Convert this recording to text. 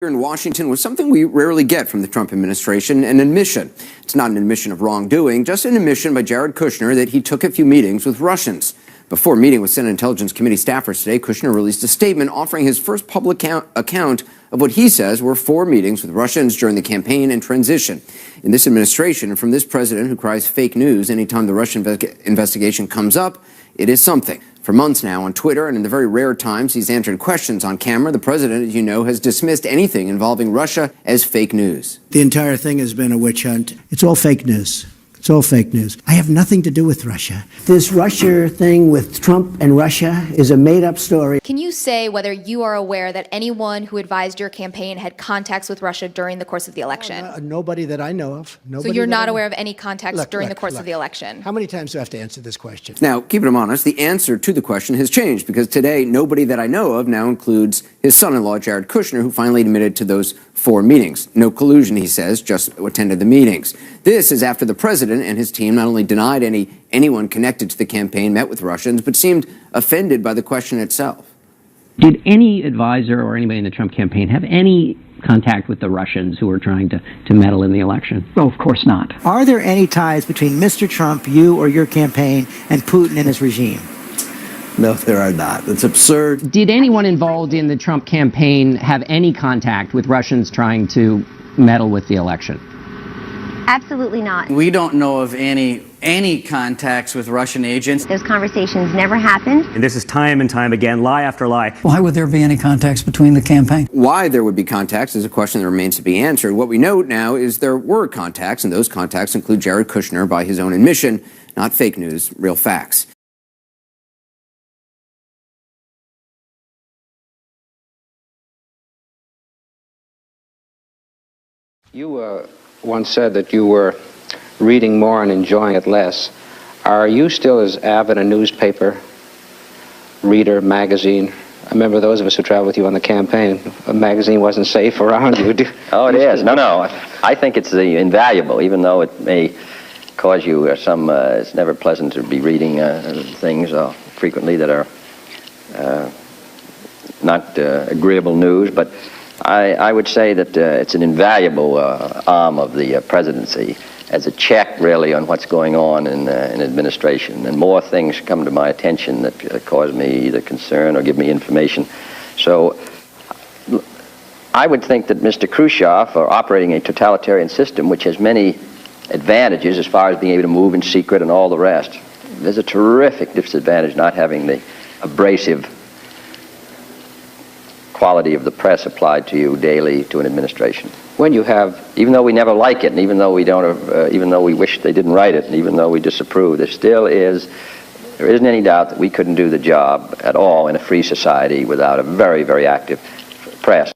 Here in Washington was something we rarely get from the Trump administration, an admission. It's not an admission of wrongdoing, just an admission by Jared Kushner that he took a few meetings with Russians. Before meeting with Senate Intelligence Committee staffers today, Kushner released a statement offering his first public account of what he says were 4 meetings with Russians during the campaign and transition. In this administration, and from this president who cries fake news anytime the Russian investigation comes up, it is something. For months now on Twitter, and in the very rare times he's answered questions on camera, the president, as you know, has dismissed anything involving Russia as fake news. The entire thing has been a witch hunt. It's all fake news. It's all fake news. I have nothing to do with Russia. This Russia thing with Trump and Russia is a made-up story. Can you say whether you are aware that anyone who advised your campaign had contacts with Russia during the course of the election? Nobody that I know of. So you're not aware of any contacts during the course of the election? How many times do I have to answer this question? Now, keeping him honest, the answer to the question has changed because today, nobody that I know of now includes his son-in-law, Jared Kushner, who finally admitted to those 4 meetings. No collusion, he says, just attended the meetings. This is after the president and his team not only denied anyone connected to the campaign met with Russians, but seemed offended by the question itself. Did any advisor or anybody in the Trump campaign have any contact with the Russians who were trying to meddle in the election? Oh, of course not. Are there any ties between Mr. Trump, you or your campaign, and Putin and his regime? No, there are not. It's absurd. Did anyone involved in the Trump campaign have any contact with Russians trying to meddle with the election? Absolutely not. We don't know of any contacts with Russian agents. Those conversations never happened. And this is time and time again, lie after lie. Why would there be any contacts between the campaign? Why there would be contacts is a question that remains to be answered. What we know now is there were contacts, and those contacts include Jared Kushner by his own admission, not fake news, real facts. You once said that you were reading more and enjoying it less. Are you still as avid a newspaper reader, magazine? I remember those of us who traveled with you on the campaign, a magazine wasn't safe around you. Oh, it is. No. I think it's invaluable, even though it may cause you it's never pleasant to be reading things frequently that are not agreeable news, but I would say that it's an invaluable arm of the presidency as a check, really, on what's going on in administration. And more things come to my attention that cause me either concern or give me information. So I would think that Mr. Khrushchev, operating a totalitarian system which has many advantages as far as being able to move in secret and all the rest, there's a terrific disadvantage not having the abrasive quality of the press applied to you daily to an administration. When you have, even though we never like it, and even though we don't, even though we wish they didn't write it, and even though we disapprove, there isn't any doubt that we couldn't do the job at all in a free society without a very, very active press.